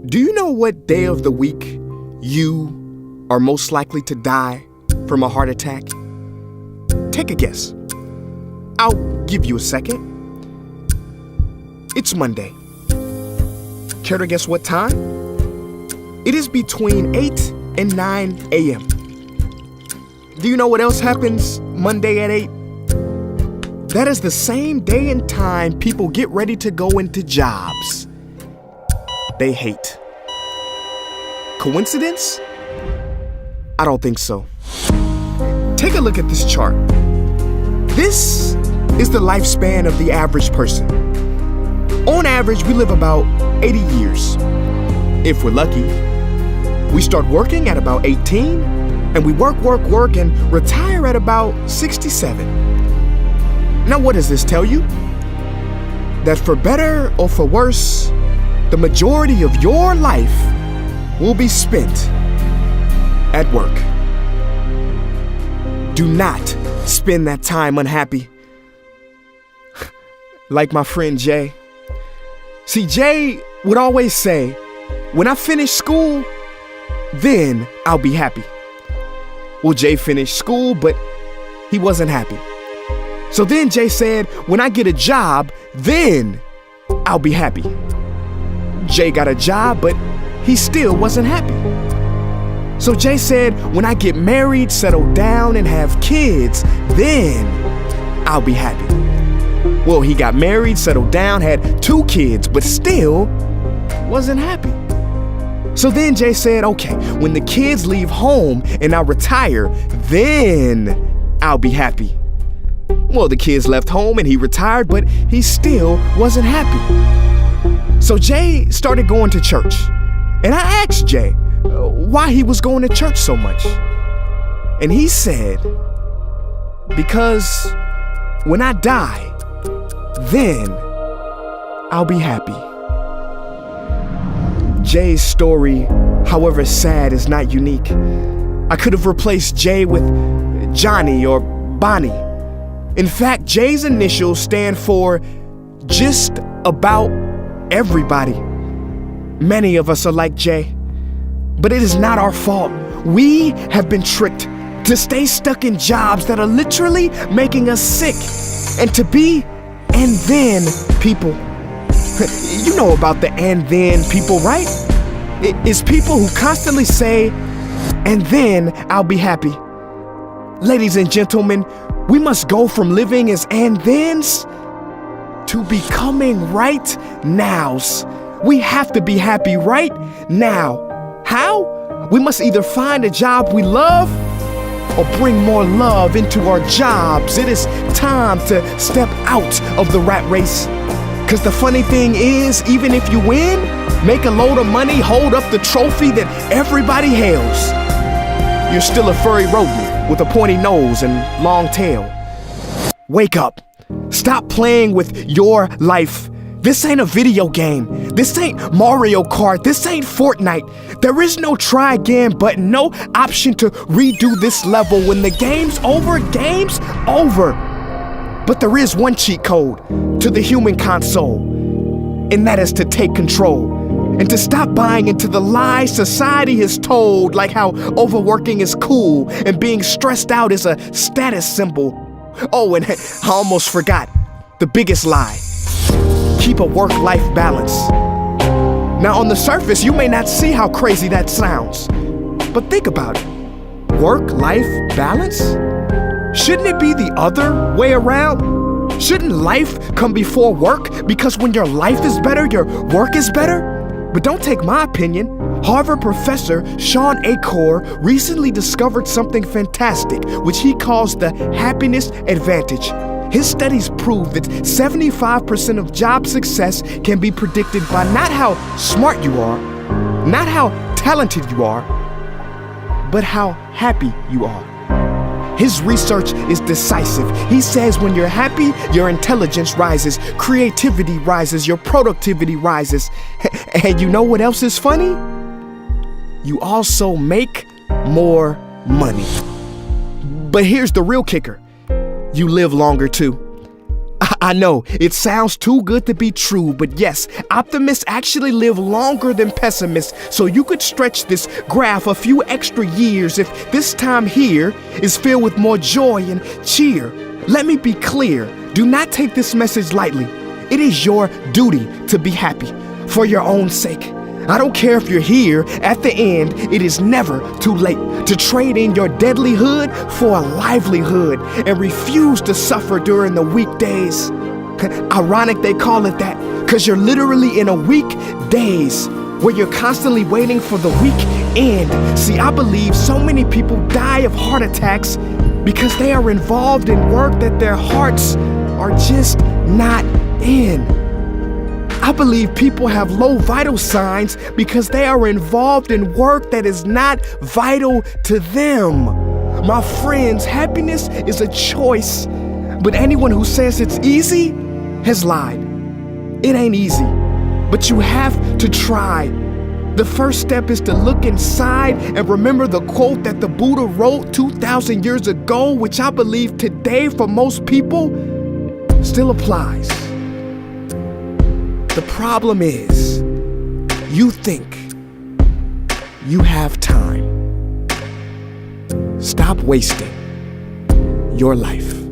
Do you know what day of the week you are most likely to die from a heart attack? Take a guess. I'll give you a second. It's Monday. Care to guess what time? It is between 8 and 9 a.m. Do you know what else happens Monday at 8? That is the same day and time people get ready to go into jobs they hate. Coincidence? I don't think so. Take a look at this chart. This is the lifespan of the average person. On average, we live about 80 years. If we're lucky, we start working at about 18, and we work, and retire at about 67. Now, what does this tell you? That for better or for worse, the majority of your life will be spent at work. Do not spend that time unhappy. Like my friend Jay. See, Jay would always say, when I finish school, then I'll be happy. Well, Jay finished school, but he wasn't happy. So then Jay said, when I get a job, then I'll be happy. Jay got a job, but he still wasn't happy. So Jay said, when I get married, settle down, and have kids, then I'll be happy. Well, he got married, settled down, had 2 kids, but still wasn't happy. So then Jay said, okay, when the kids leave home and I retire, then I'll be happy. Well, the kids left home and he retired, but he still wasn't happy. So Jay started going to church. And I asked Jay why he was going to church so much. And he said, because when I die, then I'll be happy. Jay's story, however sad, is not unique. I could have replaced Jay with Johnny or Bonnie. In fact, Jay's initials stand for just about everybody. Many of us are like Jay, but it is not our fault. We have been tricked to stay stuck in jobs that are literally making us sick and to be and then people. You know about the and then people, right? It's people who constantly say, and then I'll be happy. Ladies and gentlemen, we must go from living as and thens to becoming right nows. We have to be happy right now. How? We must either find a job we love or bring more love into our jobs. It is time to step out of the rat race. Cause the funny thing is, even if you win, make a load of money, hold up the trophy that everybody hails, you're still a furry rodent with a pointy nose and long tail. Wake up. Stop playing with your life. This ain't a video game. This ain't Mario Kart. This ain't Fortnite. There is no try again button, no option to redo this level. When the game's over, game's over. But there is one cheat code to the human console, and that is to take control and to stop buying into the lies society has told, like how overworking is cool and being stressed out is a status symbol. Oh, and I almost forgot the biggest lie. Keep a work-life balance. Now, on the surface, you may not see how crazy that sounds, but think about it. Work-life balance? Shouldn't it be the other way around? Shouldn't life come before work? Because when your life is better, your work is better? But don't take my opinion. Harvard professor Sean Achor recently discovered something fantastic, which he calls the happiness advantage. His studies prove that 75% of job success can be predicted by not how smart you are, not how talented you are, but how happy you are. His research is decisive. He says when you're happy, your intelligence rises, creativity rises, your productivity rises. And you know what else is funny? You also make more money. But here's the real kicker. You live longer too. I know, it sounds too good to be true, but yes, optimists actually live longer than pessimists, so you could stretch this graph a few extra years if this time here is filled with more joy and cheer. Let me be clear, do not take this message lightly. It is your duty to be happy, for your own sake. I don't care if you're here at the end, it is never too late to trade in your deadlyhood for a livelihood and refuse to suffer during the weekdays. Ironic they call it that, because you're literally in a weekdays where you're constantly waiting for the weekend. See, I believe so many people die of heart attacks because they are involved in work that their hearts are just not in. I believe people have low vital signs because they are involved in work that is not vital to them. My friends, happiness is a choice, but anyone who says it's easy has lied. It ain't easy, but you have to try. The first step is to look inside and remember the quote that the Buddha wrote 2,000 years ago, which I believe today for most people still applies. The problem is, you think you have time. Stop wasting your life.